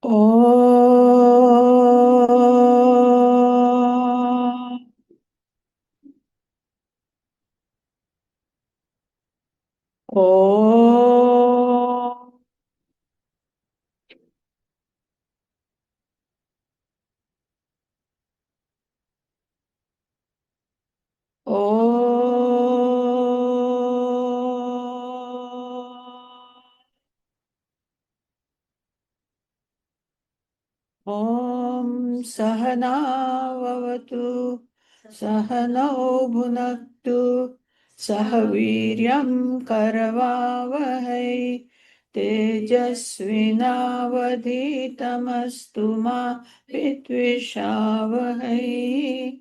Om. Om. Om Sahana Vavatu Sahano Bhunaktu Sahaviryam Karavavahai Tejasvinavadhitamastu ma Vidvishavahai.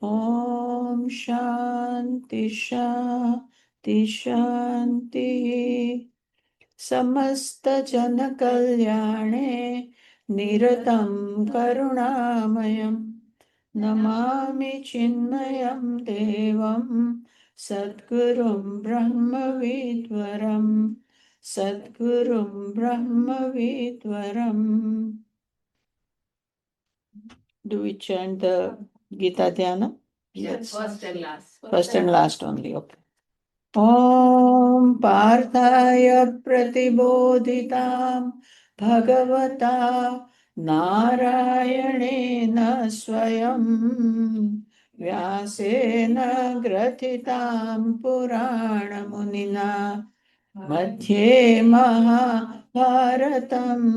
Om Shanti Shanti Shanti. समस्तजनकल्याणे निरतं करुणामयं Namami चिन्मयं देवं सद्गुरुं ब्रह्मविद्वरं सद्गुरुं ब्रह्मविद्वरम्. Do we chant the Gita Dhyana? Yes. First and last. First and last only, okay. ॐ पार्थाय प्रतिबोधितां भगवता नारायणेन स्वयं व्यासेन ग्रथितां पुराणमुनिना मध्ये महाभारतम्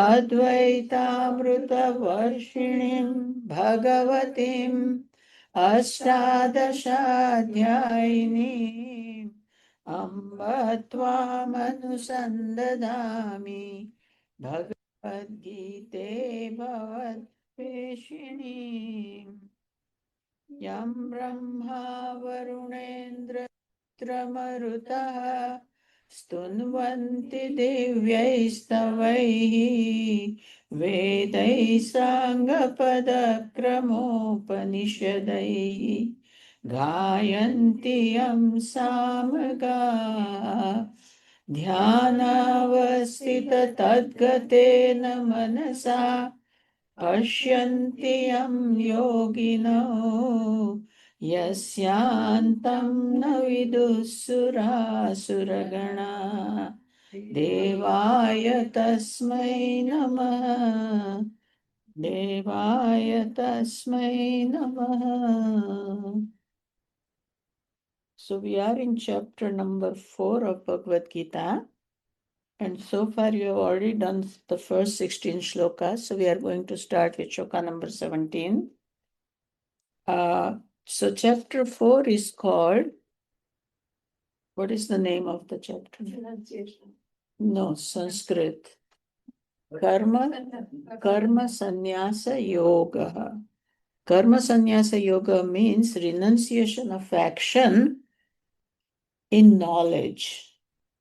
अद्वैतामृतवर्षिणीं भगवतीम् अष्टादशाध्यायिनीम् अम्ब त्वामनुसन्दधामि भगवद्गीते भवद्वेषिणीम् यं ब्रह्मा वरुणेन्द्रमरुतः स्तुन्वन्ति दिव्यैस्तवैः वेदैः साङ्गपदक्रमोपनिषदैः गायन्ति यं सामगाः ध्यानावस्थिततद्गतेन मनसा पश्यन्ति यं योगिनो यस्यान्तं न विदुःसुरासुरगणा देवाय तस्मै नमः देवाय तस्मै नमः. So we are in chapter number 4 of Bhagavad Gita. And so far you have already done the first 16 shlokas. So we are going to start with shloka number 17. So chapter 4 is called, what is the name of the chapter? No, Sanskrit. Karma Sannyasa Yoga. Karma Sannyasa Yoga means renunciation of action in knowledge.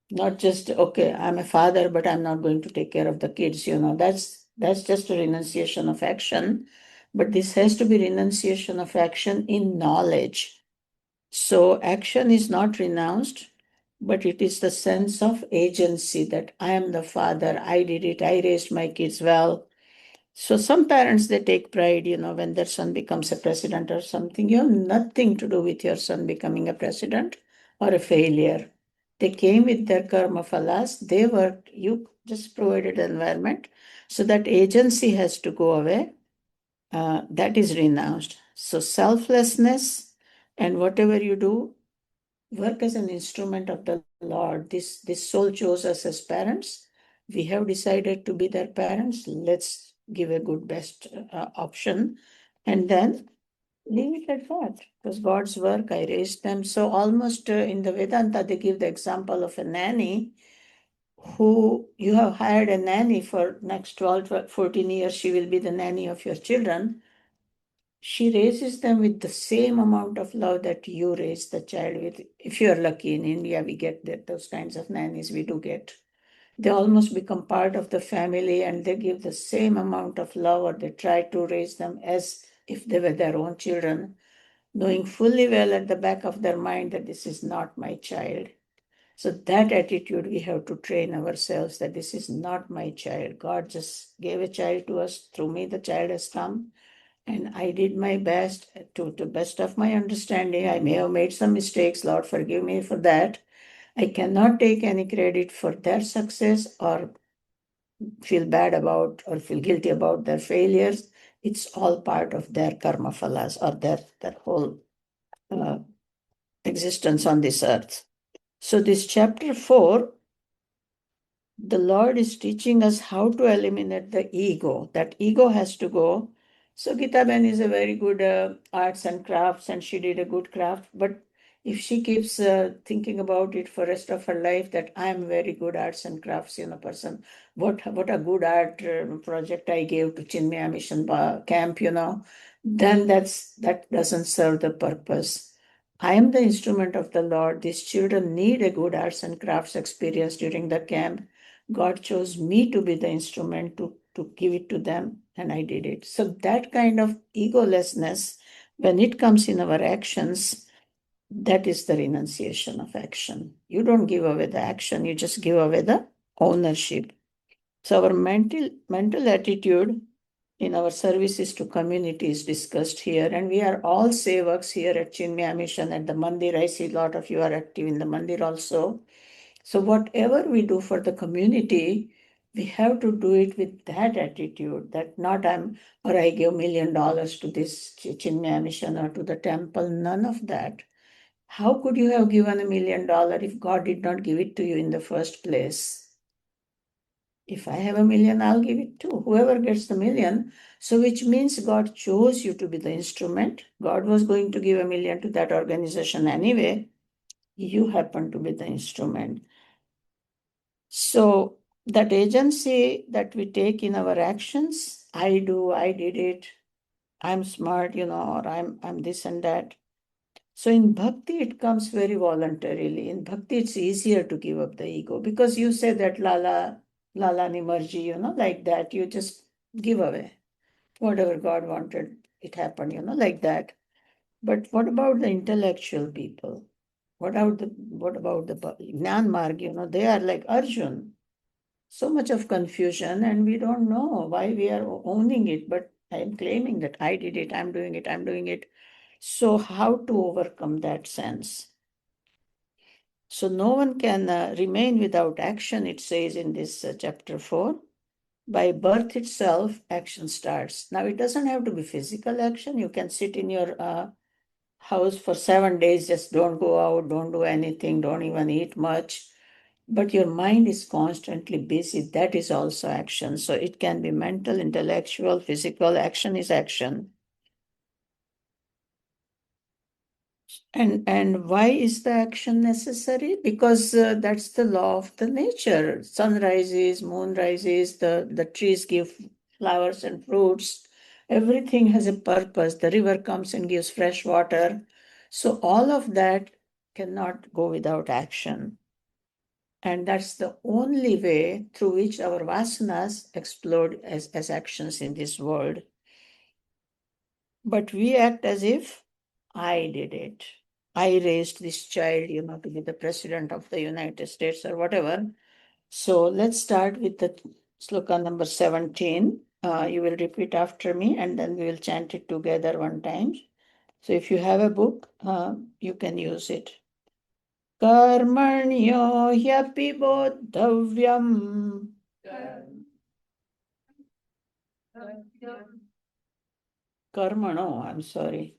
Not just, okay, I'm a father, but I'm not going to take care of the kids, that's just a renunciation of action. But this has to be renunciation of action in knowledge. So action is not renounced, but it is the sense of agency that I am the father, I did it, I raised my kids well. So some parents, they take pride, when their son becomes a president or something. You have nothing to do with your son becoming a president or a failure. They came with their karma phalas, they worked, you just provided an environment. So that agency has to go away. That is renounced. So selflessness and whatever you do, work as an instrument of the Lord. This soul chose us as parents. We have decided to be their parents. Let's give a good best option. And then leave it at that. It was God's work. I raised them. So almost in the Vedanta, they give the example of a nanny who you have hired a nanny for next 12, 14 years. She will be the nanny of your children. She raises them with the same amount of love that you raise the child with. If you're lucky, in India, we get those kinds of nannies, we do get. They almost become part of the family and they give the same amount of love, or they try to raise them as if they were their own children, knowing fully well at the back of their mind that this is not my child. So that attitude we have to train ourselves, that this is not my child. God just gave a child to us. Through me, the child has come. And I did my best to best of my understanding. I may have made some mistakes. Lord, forgive me for that. I cannot take any credit for their success or feel bad about or feel guilty about their failures. It's all part of their karma phalas or their whole uh, existence on this earth. So this chapter 4, the Lord is teaching us how to eliminate the ego. That ego has to go. So Gita Ben is a very good arts and crafts, and she did a good craft. But if she keeps thinking about it for rest of her life, that I am very good arts and crafts, person. What a good art project I gave to Chinmaya Mission camp, then that doesn't serve the purpose. I am the instrument of the Lord. These children need a good arts and crafts experience during the camp. God chose me to be the instrument to give it to them, and I did it. So that kind of egolessness, when it comes in our actions, that is the renunciation of action. You don't give away the action, you just give away the ownership. So our mental attitude in our services to community is discussed here, and we are all sevaks here at Chinmaya Mission at the Mandir. I see a lot of you are active in the Mandir also. So whatever we do for the community, we have to do it with that attitude, that not or I give $1 million to this Chinmaya Mission or to the temple, none of that. How could you have given $1 million if God did not give it to you in the first place? If I have 1 million, I'll give it to whoever gets the million. So which means God chose you to be the instrument. God was going to give 1 million to that organization anyway. You happen to be the instrument. So that agency that we take in our actions, I did it, I'm smart, or I'm this and that. So in bhakti, it comes very voluntarily. In bhakti, it's easier to give up the ego because you say that Lala Nimarji, like that. You just give away whatever God wanted, it happened, like that. But what about the intellectual people? What about the Jnana Marg? They are like Arjun. So much of confusion, and we don't know why we are owning it. But I'm claiming that I did it, I'm doing it, I'm doing it. So, how to overcome that sense? So, no one can remain without action, it says in this chapter 4. By birth itself, action starts. Now, it doesn't have to be physical action. You can sit in your house for 7 days, just don't go out, don't do anything, don't even eat much. But your mind is constantly busy. That is also action. So, it can be mental, intellectual, physical. Action is action. And why is the action necessary? Because that's the law of the nature. Sun rises, moon rises, the trees give flowers and fruits. Everything has a purpose. The river comes and gives fresh water. So all of that cannot go without action. And that's the only way through which our vasanas explode as actions in this world. But we act as if I did it. I raised this child, to be the president of the United States or whatever. So let's start with the sloka number 17. You will repeat after me and then we will chant it together one time. So if you have a book, you can use it. Karmanyo hyapi bodhavyam. Karmano, I'm sorry.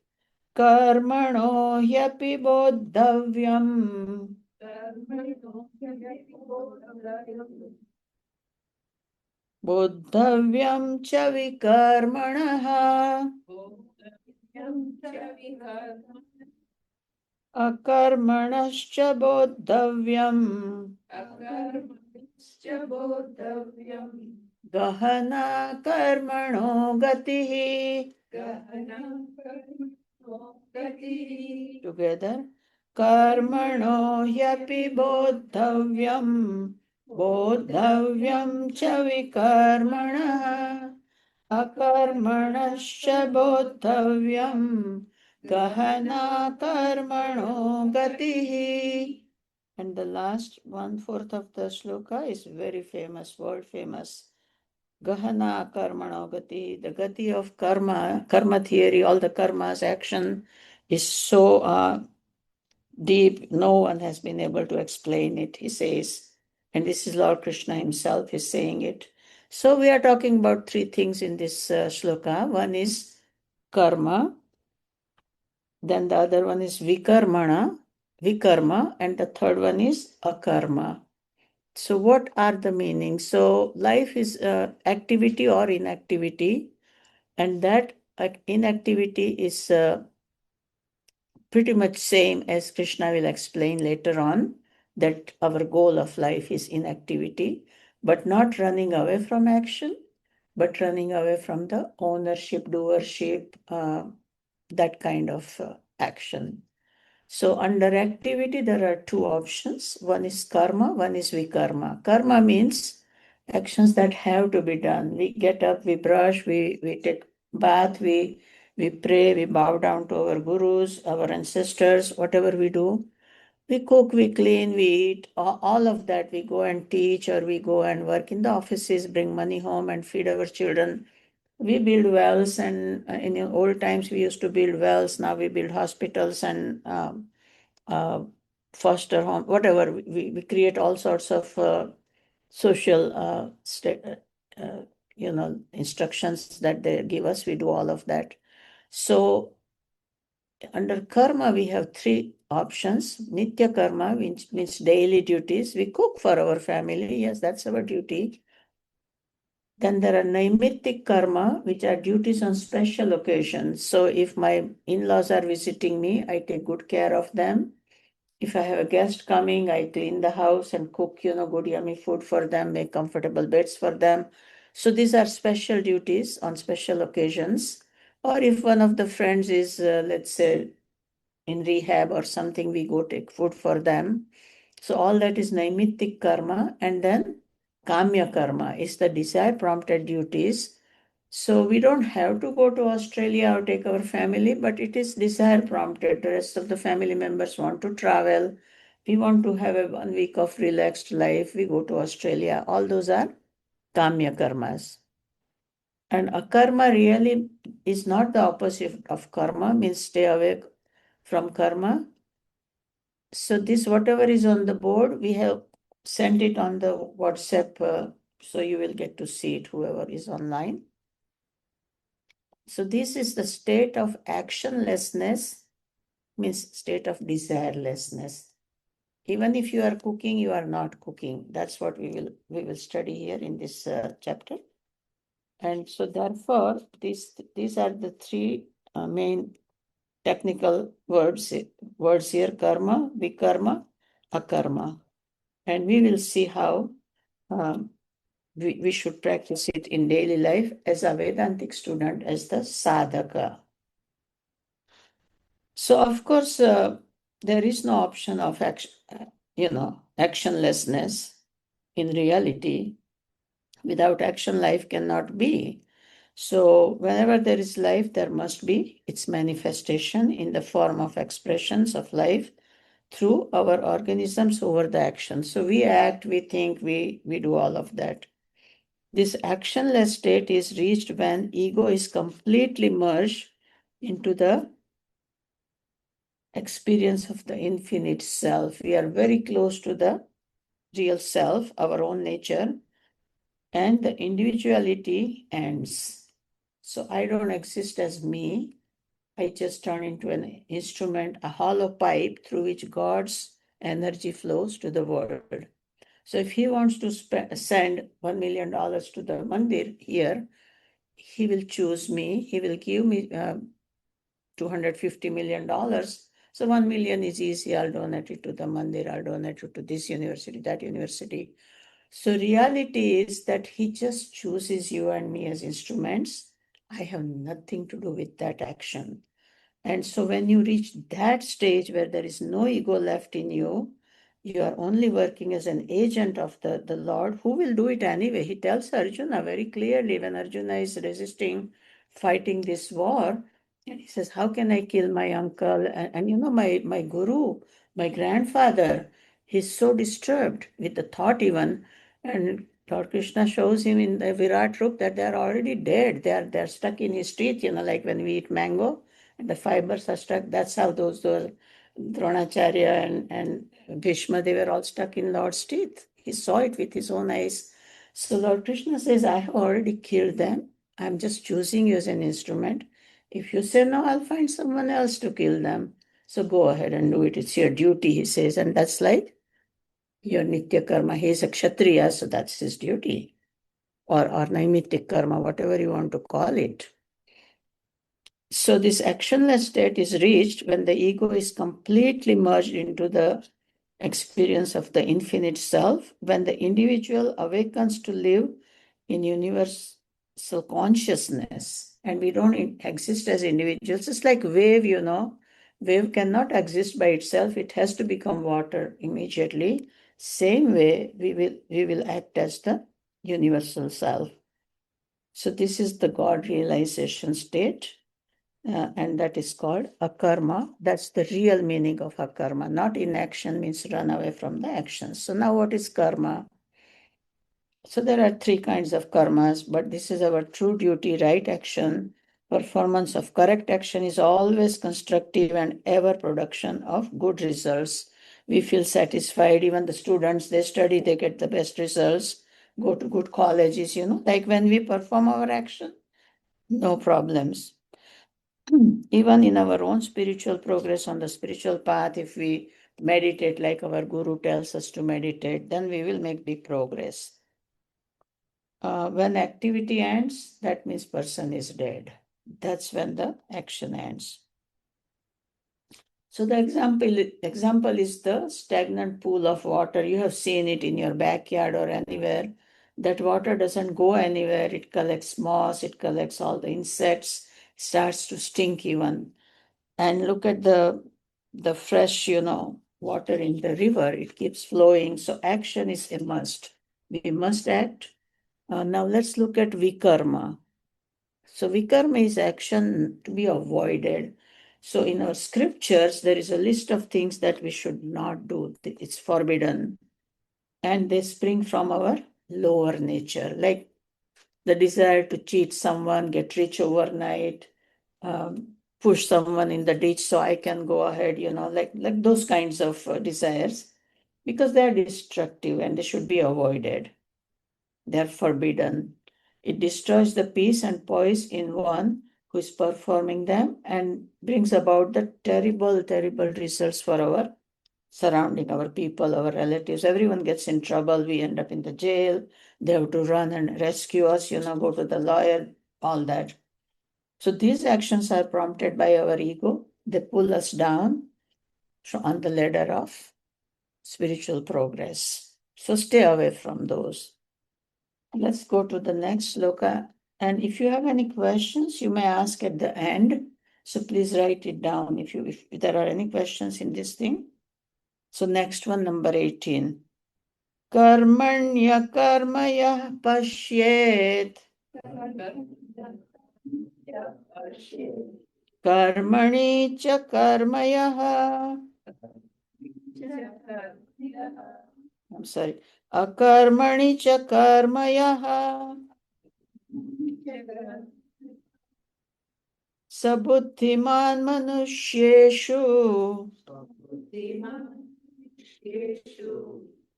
कर्मणो ह्यपि बोद्धव्यम् बोद्धव्यं च विकर्मणः अकर्मणश्च बोद्धव्यम् गहना कर्मणो गतिः together कर्मणो ह्यपि बोद्धव्यं बोद्धव्यं च विकर्मणः अकर्मणश्च बोद्धव्यं गहना कर्मणो गतिः. And the last 1/4 of the shloka is very famous, world famous. Gahana karmano gati, the gati of karma theory, all the karmas, action is so deep, no one has been able to explain it, he says. And this is Lord Krishna himself is saying it. So we are talking about three things in this shloka. One is karma, then the other one is vikarma, and the third one is akarma. So what are the meanings? So life is activity or inactivity, and that inactivity is pretty much same as Krishna will explain later on, that our goal of life is inactivity, but not running away from action, but running away from the ownership, doership, that kind of action. So under activity, there are two options. One is karma, one is vikarma. Karma means actions that have to be done. We get up, we brush, we take bath, we pray, we bow down to our gurus, our ancestors, whatever we do. We cook, we clean, we eat, all of that. We go and teach, or we go and work in the offices, bring money home and feed our children. We build wells, and in the old times we used to build wells. Now we build hospitals and uh, foster home, whatever. We create all sorts of social instructions that they give us. We do all of that. So under karma, we have three options. Nitya karma, which means daily duties. We cook for our family. Yes, that's our duty. Then there are naimittic karma, which are duties on special occasions. So if my in-laws are visiting me, I take good care of them. If I have a guest coming, I clean the house and cook, good yummy food for them, make comfortable beds for them. So these are special duties on special occasions. Or if one of the friends is, let's say, in rehab or something, we go take food for them. So all that is naimittic karma. And then kamya karma is the desire prompted duties. So we don't have to go to Australia or take our family, but it is desire prompted. The rest of the family members want to travel. We want to have a 1 week of relaxed life. We go to Australia. All those are kamya karmas. And akarma really is not the opposite of karma, means stay away from karma. So this, whatever is on the board, we have sent it on the WhatsApp, so you will get to see it, whoever is online. So this is the state of actionlessness, means state of desirelessness. Even if you are cooking, you are not cooking. That's what we will study here in this chapter. And so therefore, these are the three main technical words here: karma, vikarma, akarma. And we will see how we should practice it in daily life as a Vedantic student, as the sadhaka. So, of course, there is no option of action, actionlessness in reality. Without action, life cannot be. So, whenever there is life, there must be its manifestation in the form of expressions of life through our organisms over the action. So, we act, we think, we do all of that. This actionless state is reached when ego is completely merged into the experience of the infinite self. We are very close to the real self, our own nature, and the individuality ends. So I don't exist as me. I just turn into an instrument, a hollow pipe through which God's energy flows to the world. So if he wants to send $1 million to the mandir here, he will choose me. He will give me $250 million. So 1 million is easy. I'll donate it to the mandir. I'll donate it to this university, that university. So reality is that he just chooses you and me as instruments. I have nothing to do with that action. And so when you reach that stage where there is no ego left in you, you are only working as an agent of the Lord, who will do it anyway. He tells Arjuna very clearly when Arjuna is resisting, fighting this war, and he says, how can I kill my uncle? And my guru, my grandfather, He's so disturbed with the thought even. And Lord Krishna shows him in the Virat Rup that they're already dead. They're stuck in his teeth, like when we eat mango and the fibers are stuck. That's how those Dronacharya and Bhishma, they were all stuck in Lord's teeth. He saw it with his own eyes. So Lord Krishna says, I have already killed them. I'm just choosing you as an instrument. If you say no, I'll find someone else to kill them. So go ahead and do it. It's your duty, he says. And that's like your Nitya Karma. He is a Kshatriya, so that's his duty. Or Naimitic Karma, whatever you want to call it. So this actionless state is reached when the ego is completely merged into the experience of the infinite self, when the individual awakens to live in universal consciousness, and we don't exist as individuals. It's like wave, wave cannot exist by itself. It has to become water immediately. Same way we will act as the universal self. So this is the God realization state. And that is called akarma. That's the real meaning of akarma. Not inaction means run away from the actions. So now what is karma? So there are three kinds of karmas, but this is our true duty, right action. Performance of correct action is always constructive and ever production of good results. We feel satisfied. Even the students, they study, they get the best results, go to good colleges, like when we perform our action, no problems. Even in our own spiritual progress on the spiritual path, if we meditate like our guru tells us to meditate, then we will make big progress. When activity ends, that means person is dead. That's when the action ends. So the example is the stagnant pool of water. You have seen it in your backyard or anywhere. That water doesn't go anywhere. It collects moss, it collects all the insects, starts to stink even. And look at the fresh, water in the river. It keeps flowing. So action is a must. We must act. Now let's look at vikarma. So vikarma is action to be avoided. So in our scriptures, there is a list of things that we should not do. It's forbidden. And they spring from our lower nature, like the desire to cheat someone, get rich overnight, push someone in the ditch so I can go ahead, like those kinds of desires, because they are destructive and they should be avoided. They're forbidden. It destroys the peace and poise in one who is performing them and brings about the terrible, terrible results for our surrounding, our people, our relatives. Everyone gets in trouble. We end up in the jail. They have to run and rescue us, go to the lawyer, all that. So these actions are prompted by our ego. They pull us down on the ladder of spiritual progress. So stay away from those. Let's go to the next sloka. And if you have any questions, you may ask at the end. So please write it down if there are any questions in this thing. So next one, number 18. Karmanya karmaya pashyet. Karmani cha karmayah. I'm sorry. Akarmani cha karmayah. Sabuddhiman manusyeshu.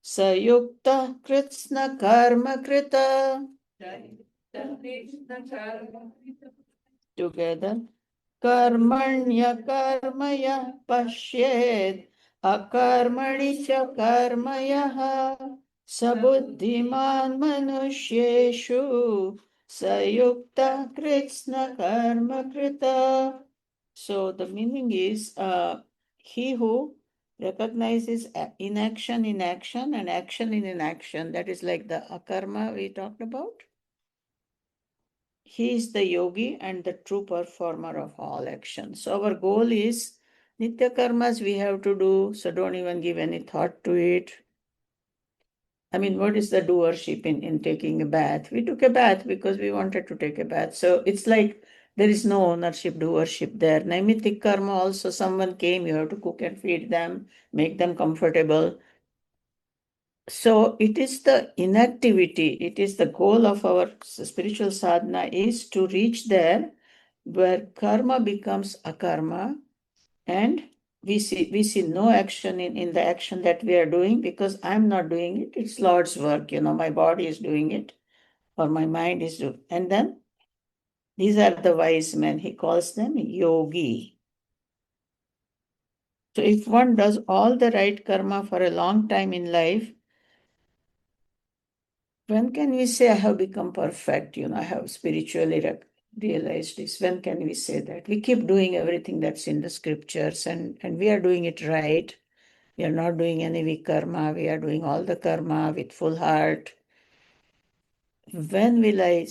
Sayukta kritsna karma krita. Together. Karmanya karmaya pashyed. Akarmani cha karmayah. Sabuddhiman manusyeshu. Sayukta kritsna karma krita. So the meaning is he who recognizes inaction in action and action in inaction, that is like the akarma we talked about. He is the yogi and the true performer of all actions. So our goal is nitya karmas we have to do, so don't even give any thought to it. I mean, what is the doership in taking a bath? We took a bath because we wanted to take a bath. So it's like there is no ownership, doership there. Naimitic karma also, someone came, you have to cook and feed them, make them comfortable. So it is the inactivity, it is the goal of our spiritual sadhana is to reach there where karma becomes akarma, and we see no action in the action that we are doing, because I'm not doing it, it's Lord's work, my body is doing it or my mind is doing. And then these are the wise men, he calls them yogi. So if one does all the right karma for a long time in life, when can we say I have become perfect? I have spiritually realized this. When can we say that? We keep doing everything that's in the scriptures, and we are doing it right. We are not doing any vikarma. We are doing all the karma with full heart. When will I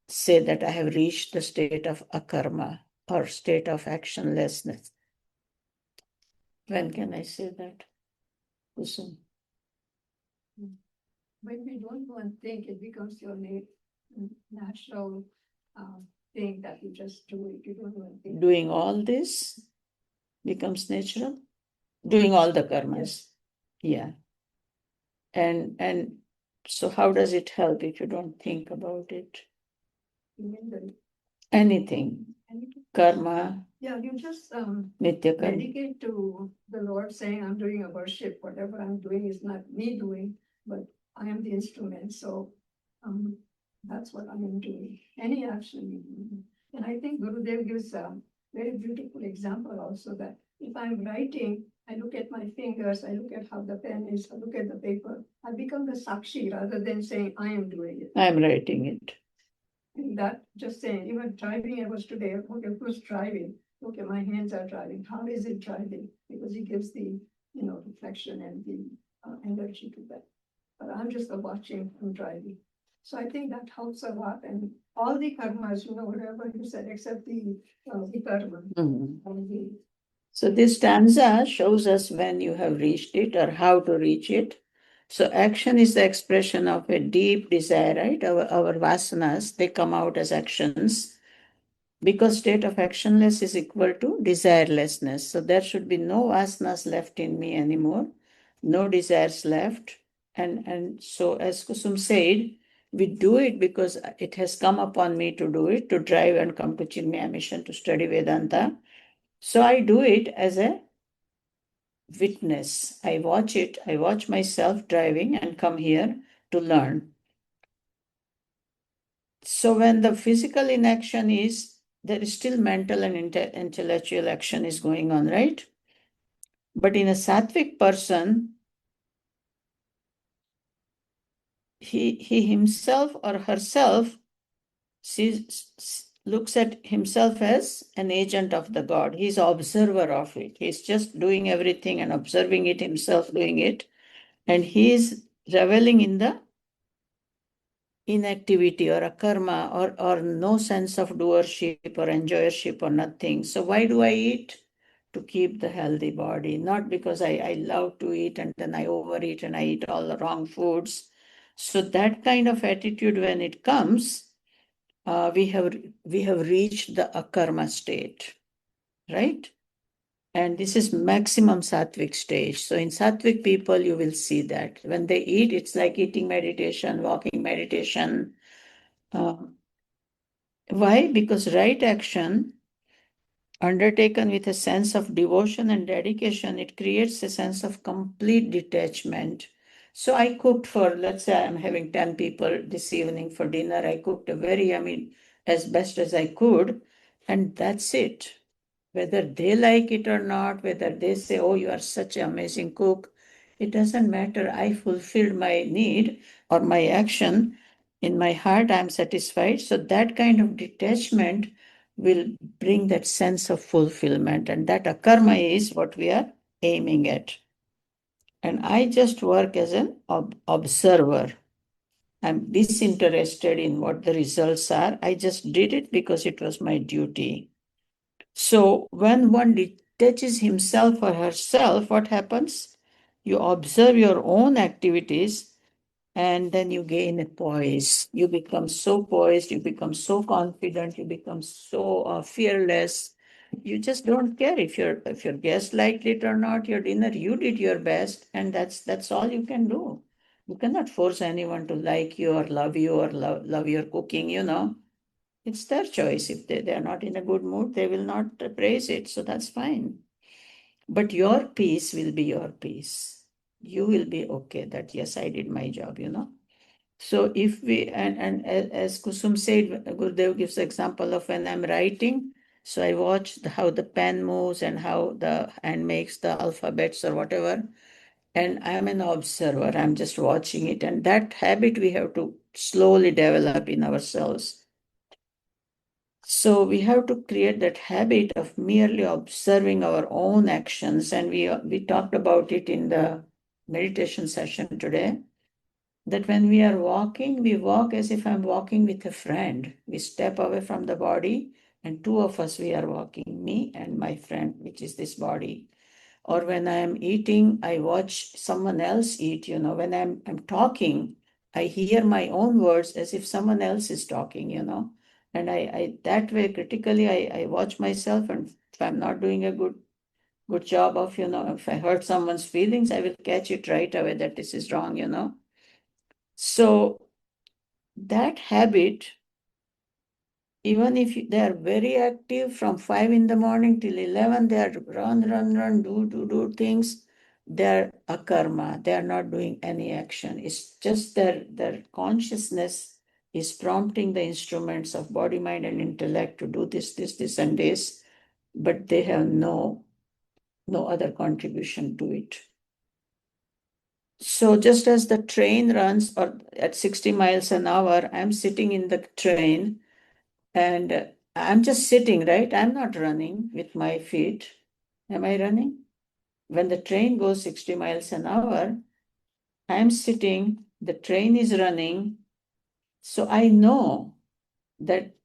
say that I have reached the state of akarma or state of actionlessness? When can I say that? Kusum. When we don't go and think, it becomes your natural thing that you just do it. You don't go and think. Doing all this becomes natural. Doing all the karmas. Yeah. And so how does it help if you don't think about it? Anything. Karma. Yeah, you just Nitya karma. dedicate to the Lord, saying, I'm doing a worship. Whatever I'm doing is not me doing, but I am the instrument. So that's what I am doing. Any action you do. And I think Gurudev gives a very beautiful example also, that if I'm writing, I look at my fingers, I look at how the pen is, I look at the paper. I become the sakshi rather than saying I am doing it. I am writing it. And that just saying, even driving, I was today, okay, who's driving? Okay, my hands are driving. How is it driving? Because he gives the, reflection and the energy to that. But I'm just watching and driving. So I think that helps a lot. And all the karmas, whatever you said, except the karma. Mm-hmm. So this stanza shows us when you have reached it or how to reach it. So action is the expression of a deep desire, right? Our vasanas, they come out as actions, because state of actionless is equal to desirelessness. So there should be no vasanas left in me anymore, no desires left. And so as Kusum said, we do it because it has come upon me to do it, to drive and come to Chinmaya Mission to study Vedanta. So I do it as a witness. I watch myself driving and come here to learn. So when the physical inaction is, there is still mental and intellectual action is going on, right? But in a sattvic person, he himself or herself looks at himself as an agent of the God. He's observer of it. He's just doing everything and observing it himself, doing it. And he is reveling in the inactivity or a karma, or no sense of doership or enjoyership or nothing. So why do I eat? To keep the healthy body, not because I love to eat and then I overeat and I eat all the wrong foods. So that kind of attitude, when it comes, we have reached the akarma state, right? And this is maximum sattvic stage. So in sattvic people, you will see that when they eat, it's like eating meditation, walking meditation. Why? Because right action undertaken with a sense of devotion and dedication, it creates a sense of complete detachment. So I cooked for, let's say I'm having 10 people this evening for dinner. I cooked as best as I could, and that's it. Whether they like it or not, whether they say, oh, you are such an amazing cook, it doesn't matter. I fulfilled my need or my action. In my heart, I'm satisfied. So that kind of detachment will bring that sense of fulfillment. And that akarma is what we are aiming at. And I just work as an observer. I'm disinterested in what the results are. I just did it because it was my duty. So when one detaches himself or herself, what happens? You observe your own activities and then you gain a poise. You become so poised, you become so confident, you become so fearless. You just don't care if your guest liked it or not, your dinner, you did your best, and that's all you can do. You cannot force anyone to like you or love love your cooking, It's their choice. If they are not in a good mood, they will not praise it. So that's fine. But your peace will be your peace. You will be okay that, yes, I did my job. So if we, and as Kusum said, Gurudev gives the example of when I'm writing, so I watch how the pen moves and how the hand makes the alphabets or whatever. And I'm an observer. I'm just watching it. And that habit we have to slowly develop in ourselves. So we have to create that habit of merely observing our own actions. And we talked about it in the meditation session today, that when we are walking, we walk as if I'm walking with a friend. We step away from the body, and two of us, we are walking, me and my friend, which is this body. Or when I am eating, I watch someone else eat. When I'm talking, I hear my own words as if someone else is talking. And I that way critically I watch myself, and if I'm not doing a good job of, if I hurt someone's feelings, I will catch it right away that this is wrong. So that habit, even if they are very active from 5 in the morning till 11, they are run, do things. They're a karma. They are not doing any action. It's just their consciousness is prompting the instruments of body, mind, and intellect to do this, and this, but they have no other contribution to it. So just as the train runs or at 60 miles an hour, I'm sitting in the train and I'm just sitting, right? I'm not running with my feet. Am I running? When the train goes 60 miles an hour, I'm sitting, the train is running. So I know that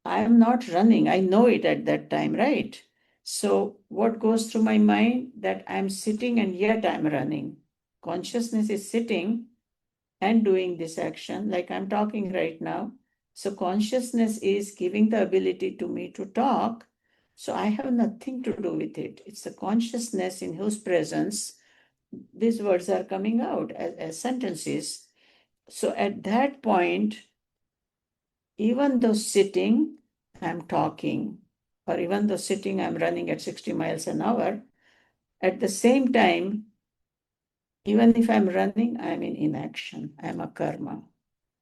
I'm not running. I know it at that time, right? So what goes through my mind? That I'm sitting and yet I'm running. Consciousness is sitting and doing this action like I'm talking right now. So consciousness is giving the ability to me to talk. So I have nothing to do with it. It's the consciousness in whose presence these words are coming out as sentences. So at that point, even though sitting, I'm talking, or even though sitting, I'm running at 60 miles an hour, at the same time, even if I'm running, I'm in inaction. I'm a karma.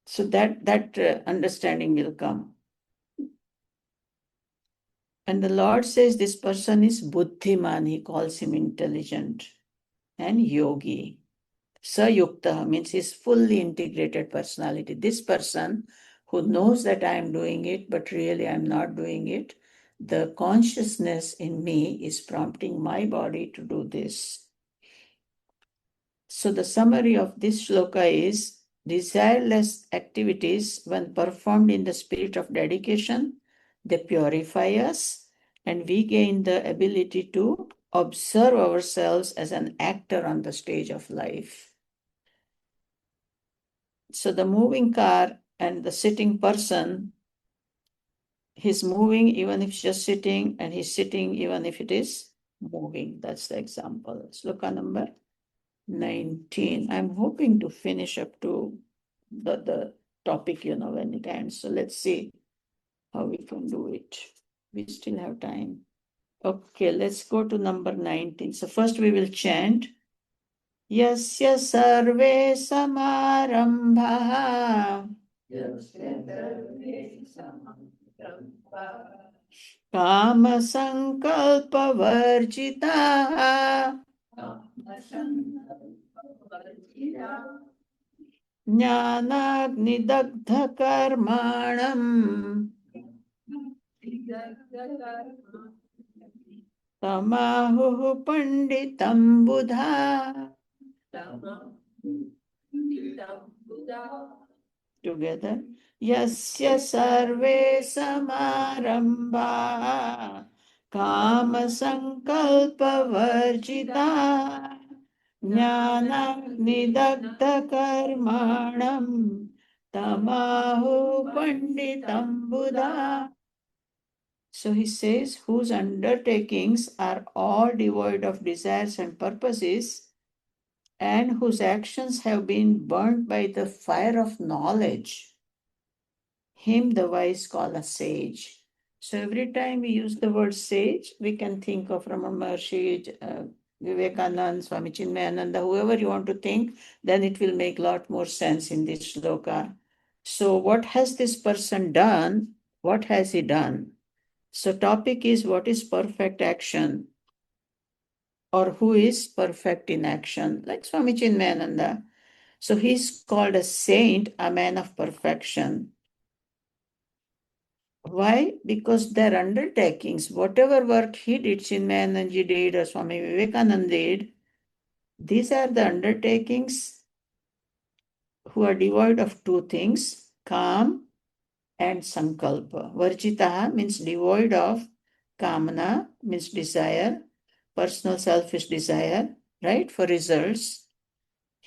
So that understanding will come. And the Lord says this person is buddhiman. He calls him intelligent and yogi. Sayukta means his fully integrated personality. This person who knows that I am doing it, but really I'm not doing it. The consciousness in me is prompting my body to do this. So the summary of this shloka is desireless activities, when performed in the spirit of dedication, they purify us and we gain the ability to observe ourselves as an actor on the stage of life. So the moving car and the sitting person, he's moving even if he's just sitting, and he's sitting even if it is moving. That's the example. Shloka number 19. I'm hoping to finish up to the topic, when it ends. So let's see how we can do it. We still have time. Okay, let's go to number 19. So first we will chant. Yasya sarve samarambha kama sankalpa varjita ज्ञानाग्निदग्धकर्माणम् तमाहुः पंडितं Buddha. Together. Yasya sarve samarambha kama sankalpa varjita ज्ञानाग्निदग्ध कर्माणं तमाहु पंडितं Buddha. So he says, whose undertakings are all devoid of desires and purposes, and whose actions have been burnt by the fire of knowledge, him the wise call a sage. So every time we use the word sage, we can think of Ramana Maharshi, Vivekananda, Swami Chinmayananda, whoever you want to think, then it will make a lot more sense in this shloka. So what has this person done? What has he done? So topic is, what is perfect action? Or who is perfect in action? Like Swami Chinmayananda. So he's called a saint, a man of perfection. Why? Because their undertakings, whatever work he did, Chinmayananji did, or Swami Vivekananda did, these are the undertakings who are devoid of two things, kam and sankalpa. Varjitaha means devoid of kamana, means desire, personal selfish desire, right, for results.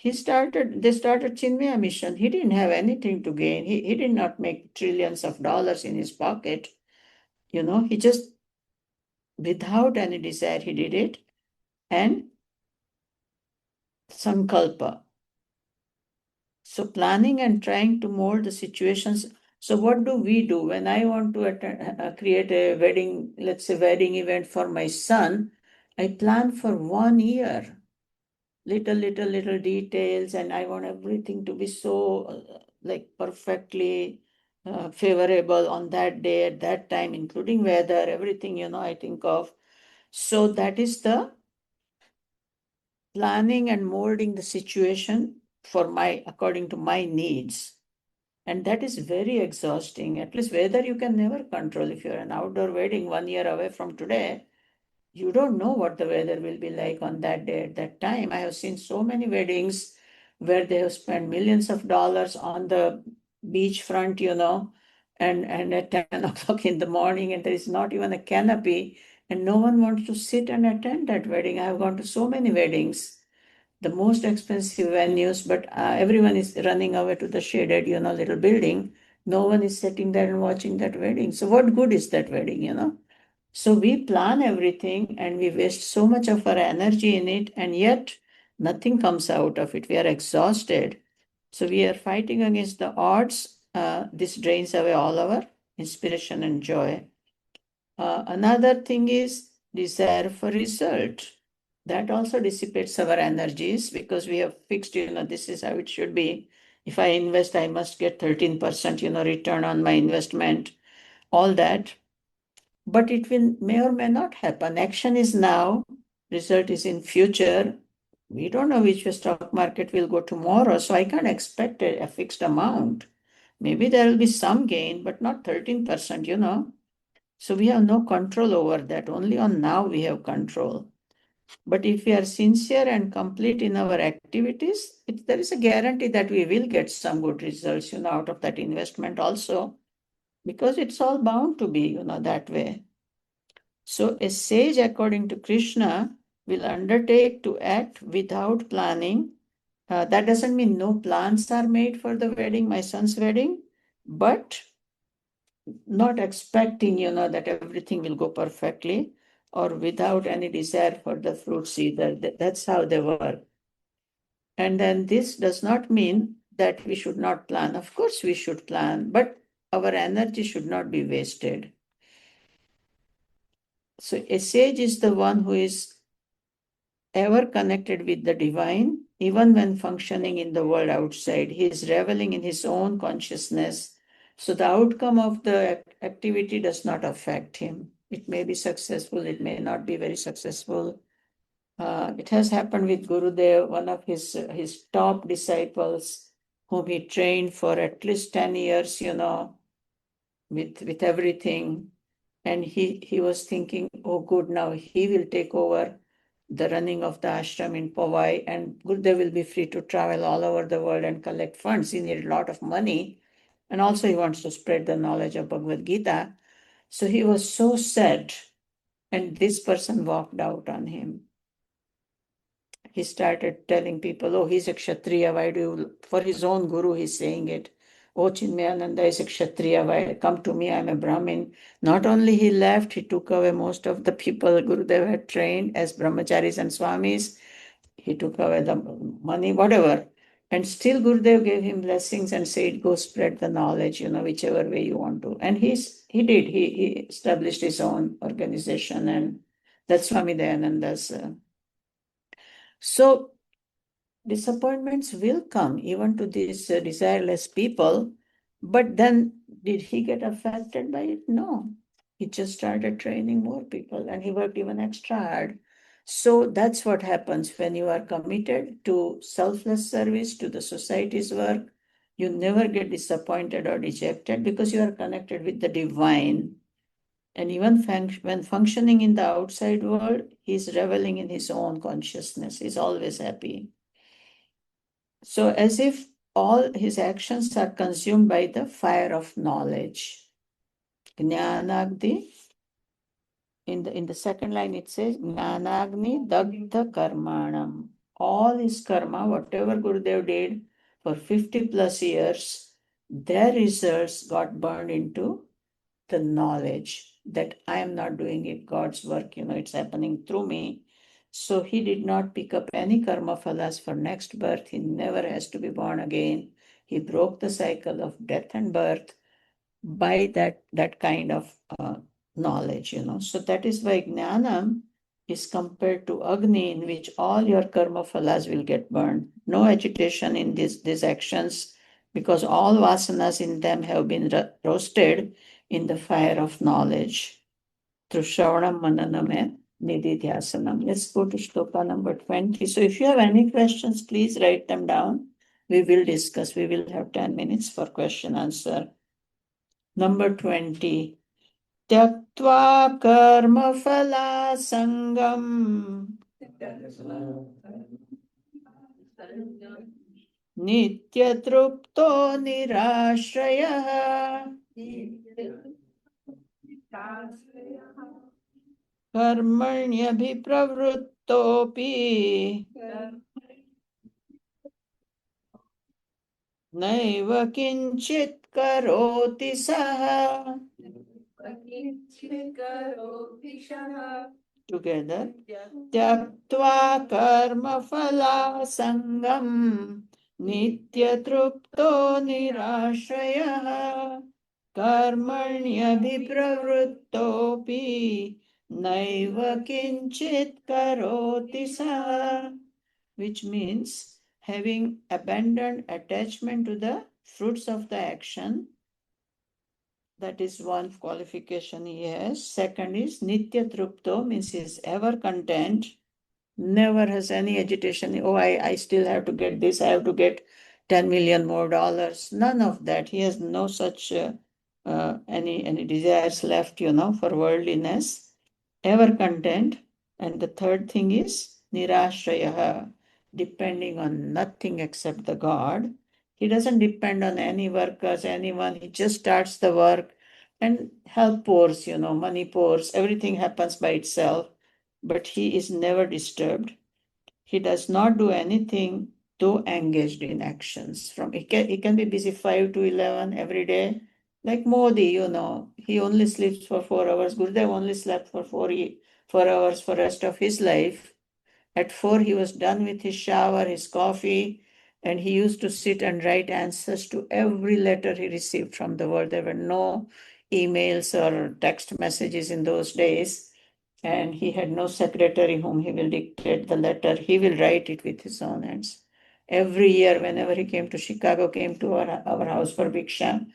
They started Chinmaya mission. He didn't have anything to gain. He did not make trillions of dollars in his pocket. He just, without any desire, he did it. And sankalpa. So planning and trying to mold the situations. So what do we do when I want to create a wedding, let's say wedding event for my son? I plan for 1 year, little details, and I want everything to be so like perfectly favorable on that day at that time, including weather, everything, I think of. So that is the planning and molding the situation according to my needs. And that is very exhausting. At least weather you can never control. If you're an outdoor wedding 1 year away from today, you don't know what the weather will be like on that day at that time. I have seen so many weddings where they have spent millions of dollars on the beachfront, and at 10 o'clock in the morning, and there is not even a canopy, and no one wants to sit and attend that wedding. I have gone to so many weddings, the most expensive venues, but everyone is running away to the shaded, little building. No one is sitting there and watching that wedding. So what good is that wedding? So we plan everything and we waste so much of our energy in it, and yet nothing comes out of it. We are exhausted. So we are fighting against the odds. This drains away all our inspiration and joy. Another thing is desire for result. That also dissipates our energies because we have fixed, this is how it should be. If I invest, I must get 13%, return on my investment, all that. But it may or may not happen. Action is now, result is in future. We don't know which way stock market will go tomorrow, so I can't expect a fixed amount. Maybe there will be some gain, but not 13%. So we have no control over that. Only on now we have control. But if we are sincere and complete in our activities, there is a guarantee that we will get some good results, out of that investment also, because it's all bound to be, that way. So a sage, according to Krishna, will undertake to act without planning. That doesn't mean no plans are made for the wedding, my son's wedding, but not expecting, that everything will go perfectly, or without any desire for the fruits either. That's how they work. And then this does not mean that we should not plan. Of course, we should plan, but our energy should not be wasted. So a sage is the one who is ever connected with the divine, even when functioning in the world outside. He is reveling in his own consciousness. So the outcome of the activity does not affect him. It may be successful, it may not be very successful. It has happened with Gurudev, one of his top disciples, whom he trained for at least 10 years, with everything. And he was thinking, oh, good, now he will take over the running of the ashram in Powai, and Gurudev will be free to travel all over the world and collect funds. He needed a lot of money. And also he wants to spread the knowledge of Bhagavad Gita. So he was so sad. And this person walked out on him. He started telling people, oh, he's a Kshatriya. Why do you, for his own guru, he's saying it. Oh, Chinmayananda is a Kshatriya. Why come to me? I'm a Brahmin. Not only he left, he took away most of the people Gurudev had trained as brahmacharis and swamis. he took away the money, whatever. And still Gurudev gave him blessings and said, go spread the knowledge, whichever way you want to. And he did. He established his own organization, and that's Swami Dayananda's. So disappointments will come even to these desireless people. But then did he get affected by it? No. He just started training more people, and he worked even extra hard. So that's what happens when you are committed to selfless service to the society's work. You never get disappointed or dejected because you are connected with the divine. And even when functioning in the outside world, he's reveling in his own consciousness. He's always happy. So as if all his actions are consumed by the fire of knowledge. Jnanagni. In the second line it says Jnanagni Dagdha Karmanam. All his karma, whatever Gurudev did for 50 plus years, their results got burned into the knowledge that I am not doing it, God's work, it's happening through me. So he did not pick up any karma phalas for next birth. He never has to be born again. He broke the cycle of death and birth by that kind of knowledge, So that is why Jnanam is compared to Agni, in which all your karma phalas will get burned. No agitation in these actions, because all vasanas in them have been roasted in the fire of knowledge through Shravanam, Mananam, and Nididhyasanam. Let's go to shloka number 20. So if you have any questions, please write them down. We will discuss. We will have 10 minutes for question answer. Number 20. Tyaktva karma phala sangam Nityatrupto nirashrayah Karmanyabhipravrittopi Naiva kinchit karoti saha. Together. Tyaktva karma phala sangam Nityatrupto nirashrayah Karmanyabhipravrittopi Naiva kinchit karoti saha. Which means having abandoned attachment to the fruits of the action. That is one qualification he has. Second is Nitya Trupto, means he is ever content, never has any agitation. Oh, I still have to get this, I have to get 10 million more dollars. None of that. He has no such any desires left, for worldliness. Ever content. And the third thing is Nirashraya, depending on nothing except the God. He doesn't depend on any workers, anyone. He just starts the work and help pours, money pours. Everything happens by itself. But he is never disturbed. He does not do anything though engaged in actions. He can be busy 5 to 11 every day. Like Modi, he only sleeps for 4 hours. Gurudev only slept for 4 hours for rest of his life. At 4, he was done with his shower, his coffee, and he used to sit and write answers to every letter he received from the world. There were no emails or text messages in those days, and he had no secretary whom he will dictate the letter. He will write it with his own hands. Every year, whenever he came to Chicago, came to our house for Bhiksha,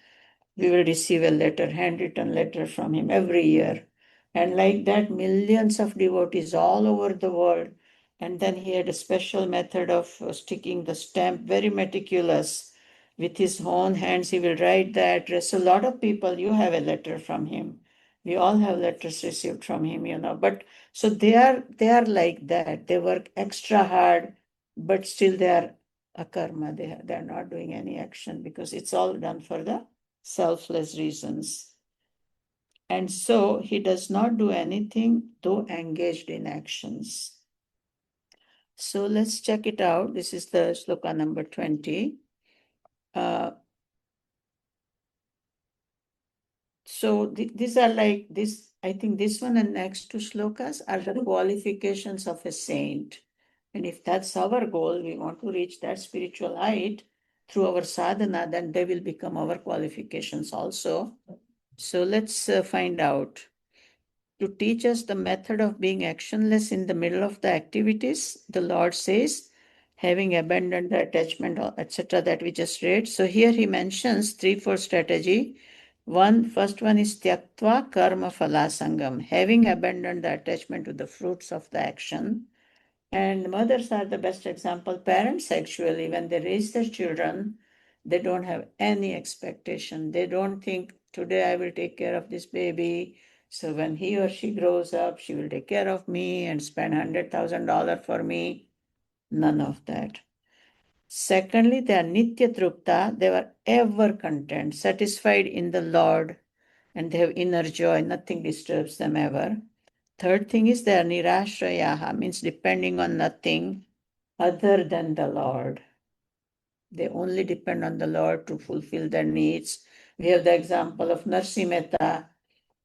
we will receive a letter, handwritten letter from him every year. And like that, millions of devotees all over the world. And then he had a special method of sticking the stamp, very meticulous. With his own hands, he will write the address. So a lot of people, you have a letter from him. We all have letters received from him, But so they are like that. They work extra hard, but still they are akarma. They are not doing any action because it's all done for the selfless reasons. And so he does not do anything though engaged in actions. So let's check it out. This is the shloka number 20. So these are like this, I think this one and next two shlokas are the qualifications of a saint. And if that's our goal, we want to reach that spiritual height through our sadhana, then they will become our qualifications also. So let's find out. To teach us the method of being actionless in the middle of the activities, the Lord says, having abandoned the attachment, etc., that we just read. So here he mentions 3-4 strategy. First one is tyaktva karma phalasangam, having abandoned the attachment to the fruits of the action. And mothers are the best example. Parents, actually, when they raise their children, they don't have any expectation. They don't think, today I will take care of this baby. So when he or she grows up, she will take care of me and spend $100,000 for me. None of that. Secondly, they are nitya trupta. They were ever content, satisfied in the Lord, and they have inner joy. Nothing disturbs them ever. Third thing is they are nirashrayaha, means depending on nothing other than the Lord. They only depend on the Lord to fulfill their needs. We have the example of Mehta,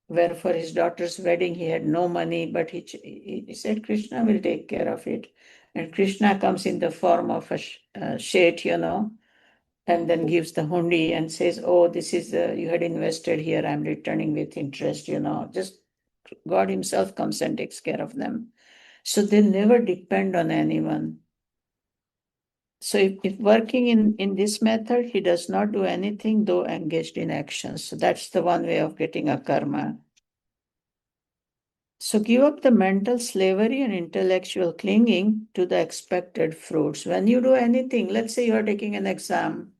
where for his daughter's wedding he had no money, but he said, Krishna will take care of it. And Krishna comes in the form of a Shet, and then gives the hundi and says, oh, this is, you had invested here, I'm returning with interest, just God himself comes and takes care of them. So they never depend on anyone. So if working in this method, he does not do anything though engaged in action. So that's the one way of getting a karma. So give up the mental slavery and intellectual clinging to the expected fruits. When you do anything, let's say you are taking an exam,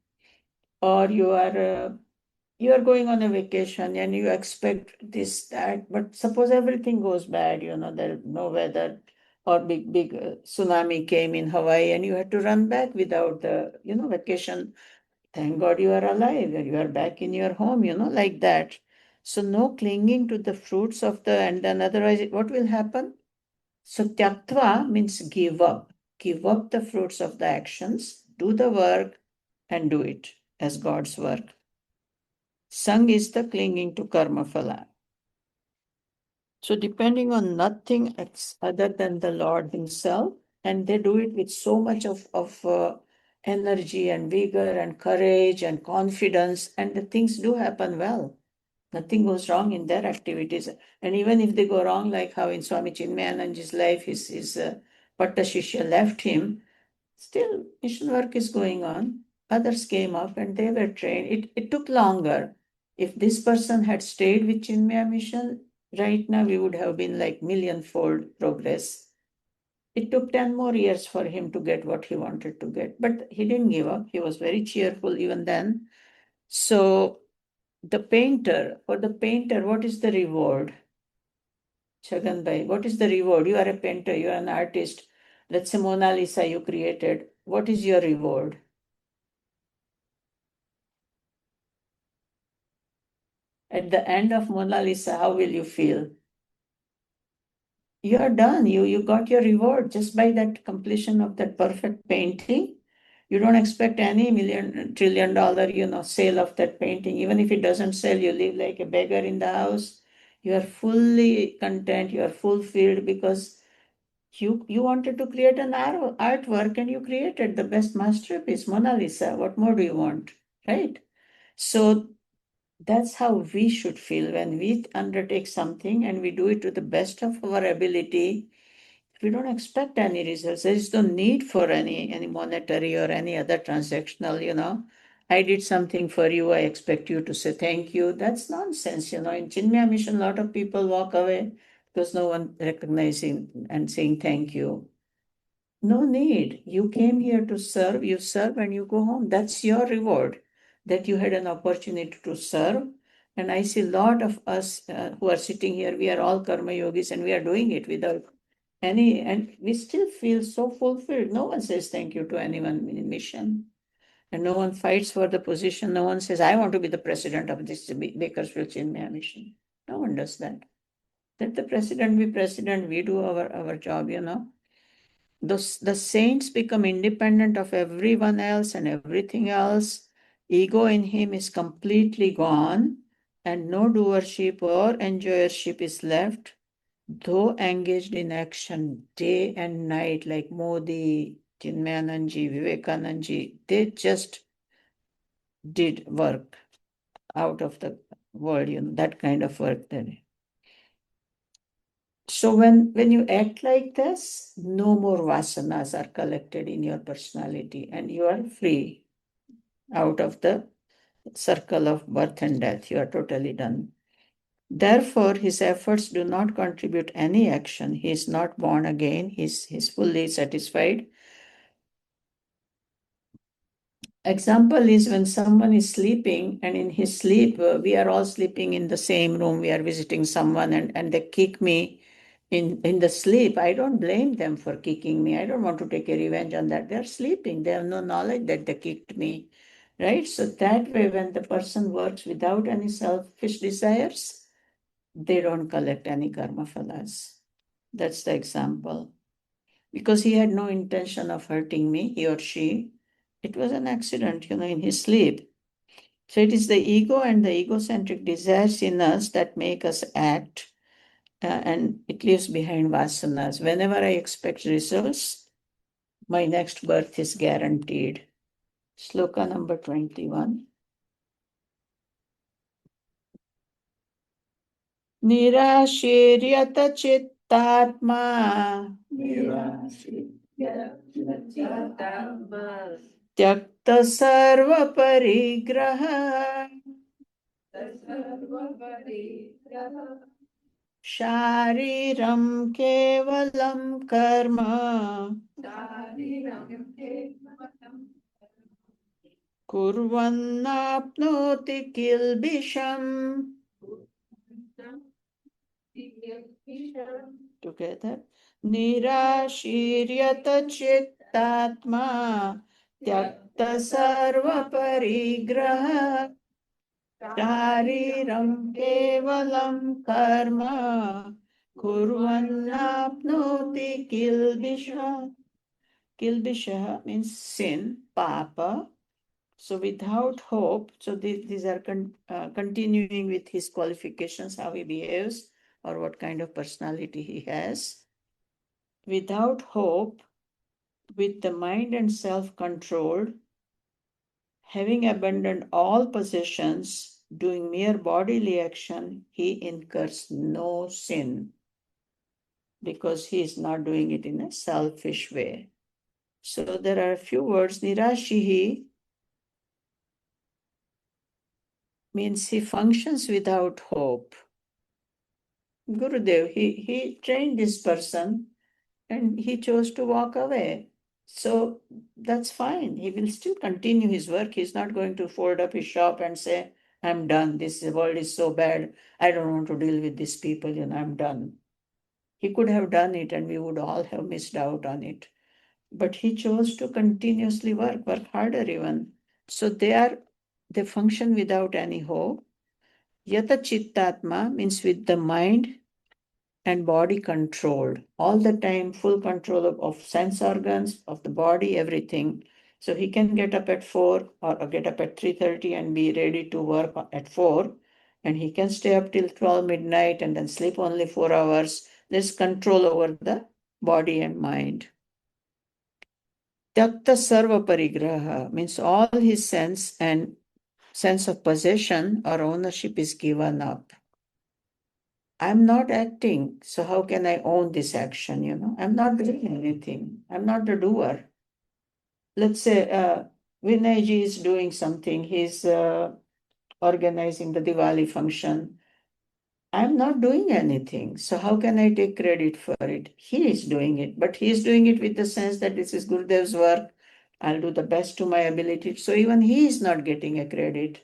or you are going on a vacation and you expect this, that, but suppose everything goes bad, there's no weather, or big tsunami came in Hawaii and you had to run back without the, vacation. Thank God you are alive and you are back in your home, like that. So no clinging to the fruits of and then otherwise what will happen? So tyaktva means give up. Give up the fruits of the actions, do the work and do it as God's work. Sang is the clinging to karma phala. So depending on nothing other than the Lord himself, and they do it with so much of energy and vigor and courage and confidence, and the things do happen well. Nothing goes wrong in their activities. And even if they go wrong, like how in Swami Chinmayananda's life, his Patta Shishya left him, still mission work is going on. Others came up and they were trained. It took longer. If this person had stayed with Chinmaya mission, right now we would have been like millionfold progress. It took 10 more years for him to get what he wanted to get, but he didn't give up. He was very cheerful even then. So for the painter, what is the reward? Chagan Bhai, what is the reward? You are a painter, you are an artist. Let's say Mona Lisa you created. What is your reward? At the end of Mona Lisa, how will you feel? You are done. You got your reward just by that completion of that perfect painting. You don't expect any $1 trillion, sale of that painting. Even if it doesn't sell, you live like a beggar in the house. You are fully content. You are fulfilled because you wanted to create an artwork and you created the best masterpiece, Mona Lisa. What more do you want, right? So that's how we should feel when we undertake something and we do it to the best of our ability. We don't expect any results. There is no need for any monetary or any other transactional. I did something for you, I expect you to say thank you. That's nonsense. In Chinmaya Mission, a lot of people walk away because no one recognizing and saying thank you. No need. You came here to serve, you serve and you go home. That's your reward, that you had an opportunity to serve. And I see a lot of us who are sitting here, we are all karma yogis and we are doing it without and we still feel so fulfilled. No one says thank you to anyone in mission. And no one fights for the position. No one says, I want to be the president of this Bakersfield Chinmaya mission. No one does that. Let the president be president. We do our job, The saints become independent of everyone else and everything else. Ego in him is completely gone, and no doership or enjoyership is left. though engaged in action day and night, like Modi, Chinmayananji, Vivekananji, they just did work out of the world, that kind of work. So when you act like this, no more vasanas are collected in your personality and you are free out of the circle of birth and death. You are totally done. Therefore, his efforts do not contribute any action. He is not born again. He's fully satisfied. Example is when someone is sleeping and in his sleep, we are all sleeping in the same room. We are visiting someone and they kick me in the sleep. I don't blame them for kicking me. I don't want to take a revenge on that. They're sleeping. They have no knowledge that they kicked me, right? So that way, when the person works without any selfish desires, they don't collect any karma phalas. That's the example. Because he had no intention of hurting me, he or she. It was an accident, in his sleep. So it is the ego and the egocentric desires in us that make us act, and it leaves behind vasanas. Whenever I expect results, my next birth is guaranteed. Sloka number 21. Nirashiryata chittatma त्यक्त सर्व परिग्रह शारीरं केवलं कर्म कुर्वन्नाप्नोति किल्बिषम्. Together. Nirashiriyat chittatma tyakta sarva parigraha shariram kevalam karma kurvannapnoti kilbisha. Kilbisha means sin, papa. So without hope, so these are continuing with his qualifications, how he behaves or what kind of personality he has. Without hope, with the mind and self-controlled, having abandoned all possessions, doing mere bodily action, he incurs no sin because he is not doing it in a selfish way. So there are a few words. Nirashihi means he functions without hope. Gurudev, he trained this person and he chose to walk away. So that's fine. He will still continue his work. He's not going to fold up his shop and say, I'm done. This world is so bad. I don't want to deal with these people. I'm done. He could have done it and we would all have missed out on it. But he chose to continuously work harder even. So they function without any hope. Yata chittatma means with the mind and body controlled all the time, full control of sense organs, of the body, everything. So he can get up at 4 or get up at 3:30 and be ready to work at 4. And he can stay up till 12 midnight and then sleep only 4 hours. There's control over the body and mind. Tyakta sarva parigraha means all his sense of possession or ownership is given up. I'm not acting, so how can I own this action? I'm not doing anything. I'm not the doer. Let's say Vinayji is doing something. He's organizing the Diwali function. I'm not doing anything. So how can I take credit for it? He is doing it, but he is doing it with the sense that this is Gurudev's work. I'll do the best to my ability. So even he is not getting a credit.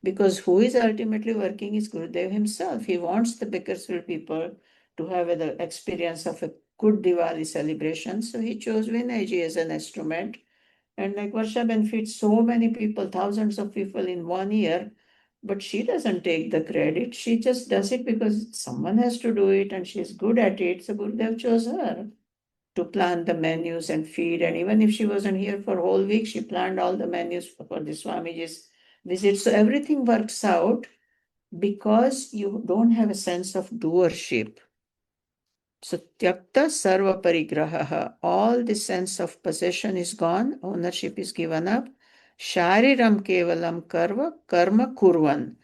Because who is ultimately working is Gurudev himself. He wants the Bakersfield people to have the experience of a good Diwali celebration. So he chose Vinayji as an instrument. And like Varshaben feeds so many people, thousands of people in 1 year, but she doesn't take the credit. She just does it because someone has to do it and she's good at it. So Gurudev chose her to plan the menus and feed. And even if she wasn't here for a whole week, she planned all the menus for the Swamiji's visit. So everything works out because you don't have a sense of doership. So tyakta sarva parigraha, all the sense of possession is gone, ownership is given up. Shariram kevalam karma kurvan.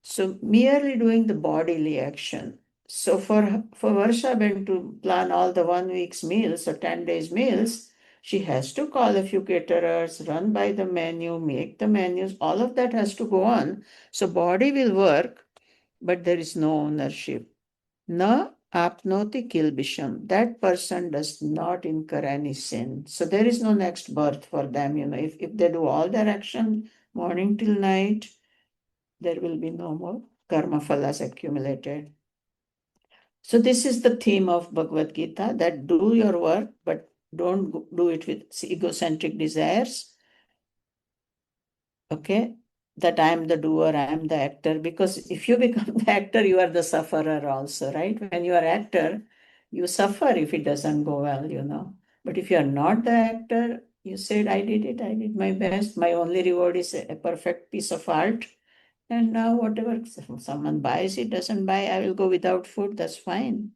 So merely doing the bodily action. So for Varshaben to plan all the 1 week's meals or 10 days meals, she has to call a few caterers, run by the menu, make the menus, all of that has to go on. So body will work, but there is no ownership. Na apnoti kilbisham. That person does not incur any sin. So there is no next birth for them. If they do all their action morning till night, there will be no more karma phalas accumulated. So this is the theme of Bhagavad Gita, that do your work, but don't do it with egocentric desires. Okay, that I am the doer, I am the actor, because if you become the actor, you are the sufferer also, right? When you are actor, you suffer if it doesn't go well. But if you are not the actor, you said, I did it, I did my best. My only reward is a perfect piece of art. And now whatever someone buys, it doesn't buy, I will go without food, that's fine.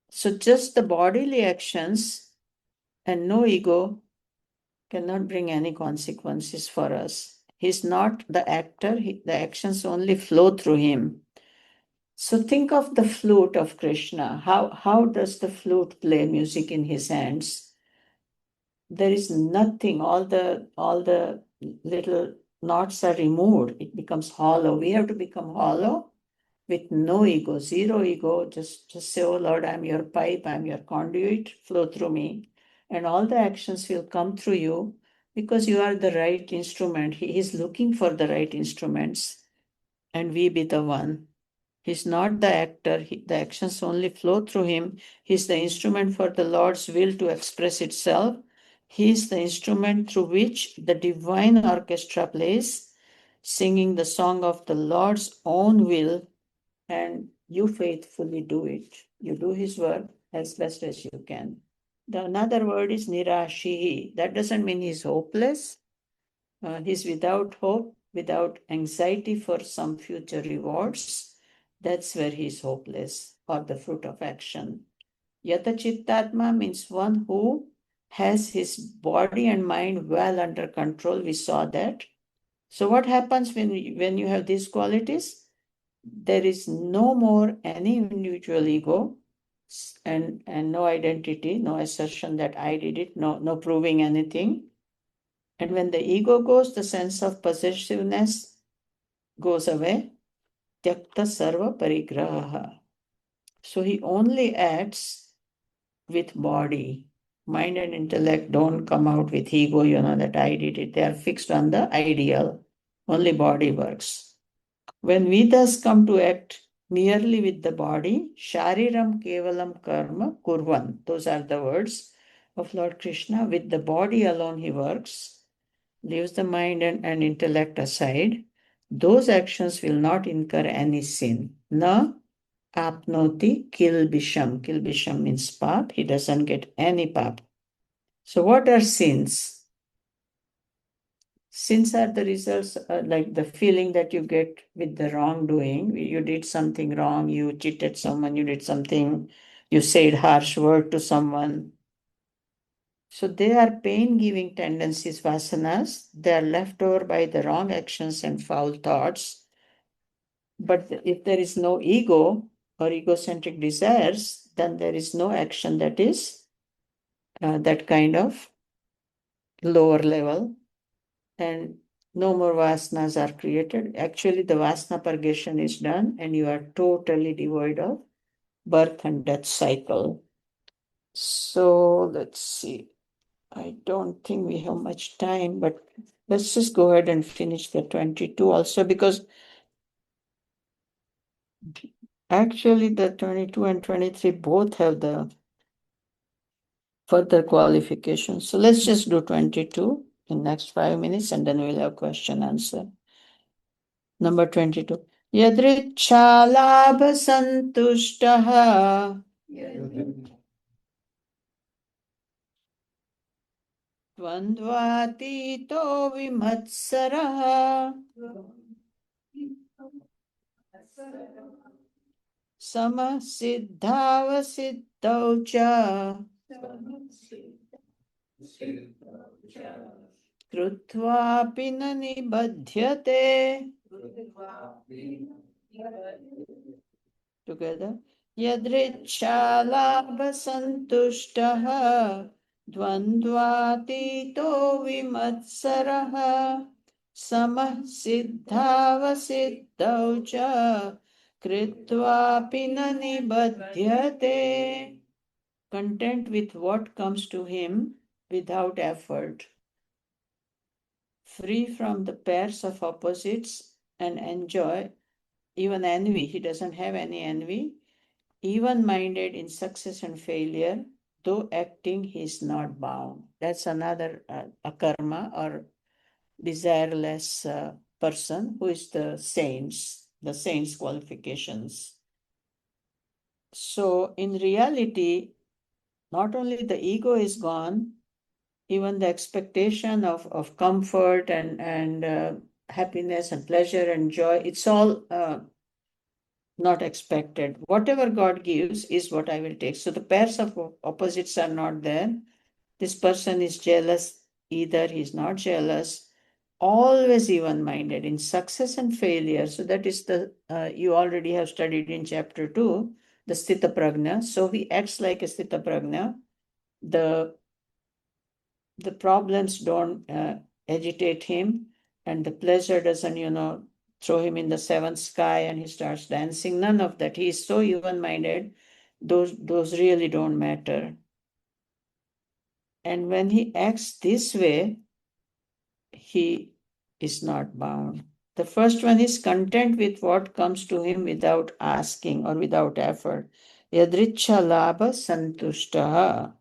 So just the bodily actions and no ego cannot bring any consequences for us. He's not the actor, the actions only flow through him. So think of the flute of Krishna. How does the flute play music in his hands? There is nothing, all the little knots are removed. It becomes hollow. We have to become hollow with no ego, zero ego. Just say, oh Lord, I'm your pipe, I'm your conduit, flow through me. And all the actions will come through you because you are the right instrument. He is looking for the right instruments, and we be the one. He's not the actor, the actions only flow through him. He's the instrument for the Lord's will to express itself. He is the instrument through which the divine orchestra plays, singing the song of the Lord's own will, and you faithfully do it. You do his work as best as you can. The another word is nirashihi. That doesn't mean he's hopeless. He's without hope, without anxiety for some future rewards. That's where he's hopeless, or the fruit of action. Yata Chittatma means one who has his body and mind well under control. We saw that. So what happens when you have these qualities? There is no more any individual ego and no identity, no assertion that I did it, no proving anything. And when the ego goes, the sense of possessiveness goes away. Tyakta sarva parigraha. So he only acts with body. Mind and intellect don't come out with ego, that I did it. They are fixed on the ideal. Only body works. When we thus come to act merely with the body, shariram kevalam karma kurvan. Those are the words of Lord Krishna. With the body alone he works, leaves the mind and intellect aside. Those actions will not incur any sin. Na apnoti kilbisham. Kilbisham means pap. He doesn't get any pap. So what are sins? Sins are the results, like the feeling that you get with the wrongdoing. You did something wrong, you cheated someone, you did something, you said harsh word to someone. So they are pain-giving tendencies, vasanas. They are left over by the wrong actions and foul thoughts. But if there is no ego or egocentric desires, then there is no action that is that kind of lower level, and no more vasanas are created. Actually, the vasana purgation is done, and you are totally devoid of birth and death cycle. So let's see. I don't think we have much time, but let's just go ahead and finish the 22 also, because actually the 22 and 23 both have the further qualifications. So let's just do 22 in next 5 minutes, and then we'll have question answer. Number 22. Yadricha santushtaha द्वन्द्वातीतो विमत्सरः samasiddhavasiddhau cha krutvapi na nibadhyate. Together. Yadriच्छालाभसन्तुष्टः द्वन्द्वातीतो विमत्सरः समः सिद्धावसिद्धौ च कृत्वापि न निबध्यते. Content with what comes to him without effort, free from the pairs of opposites and enjoy even envy. He doesn't have any envy. Even-minded in success and failure, though acting he is not bound. That's another akarma or desireless person who is the saints qualifications. So in reality, not only the ego is gone, even the expectation of comfort and happiness and pleasure and joy, it's all not expected. Whatever God gives is what I will take. So the pairs of opposites are not there. This person is jealous, either he's not jealous, always even-minded in success and failure. So that is the, you already have studied in chapter 2, the Sthita Prajna. So he acts like a Sthita Prajna. The problems don't agitate him, and the pleasure doesn't, throw him in the seventh sky and he starts dancing. None of that. He is so even-minded. Those really don't matter. And when he acts this way, he is not bound. The first one is content with what comes to him without asking or without effort. Yadricha labha santushtaha.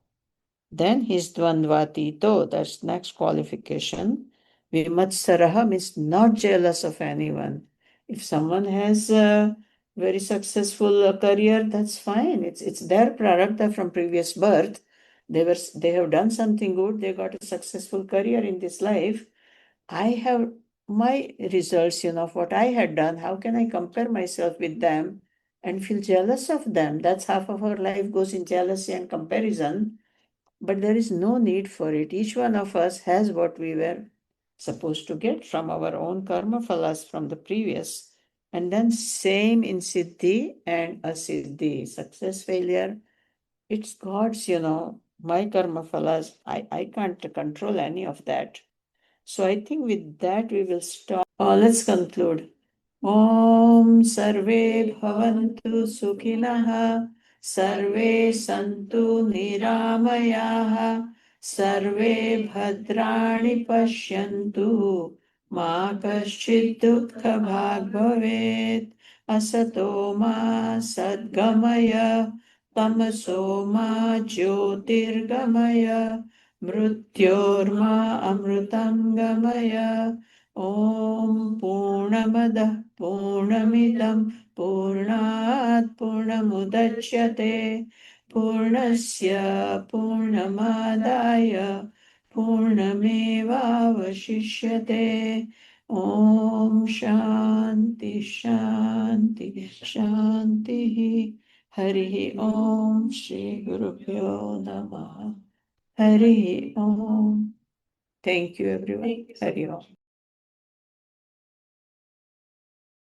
Then he's dvandvatito, that's next qualification. Vimatsaraha means not jealous of anyone. If someone has a very successful career, that's fine. It's their prarabdha from previous birth. They have done something good, they got a successful career in this life. I have my results, of what I had done. How can I compare myself with them and feel jealous of them? That's half of our life goes in jealousy and comparison. But there is no need for it. Each one of us has what we were supposed to get from our own karma phalas from the previous. And then same in siddhi and asiddhi, success, failure. It's God's, my karma phalas. I can't control any of that. So I think with that we will stop. Let's conclude. Om Sarve Bhavantu Sukhinah Sarve Santu Niramayah Sarve Bhadrani Pashyantu Ma Kaschid Dukha Bhag Bhavet Asato Ma Sadgamaya Tamaso Ma Jyotirgamaya Mrutyorma Amrutam Gamaya. Om Purnamadah Purnamidam Purnat Purnamudachyate Purnasya Purnamadaya Purnamevavashishyate. Om Shanti Shanti Shanti. Hari Om Shri Gurubhyo Namaha. Hari Om. Thank you, everyone. Hari Om.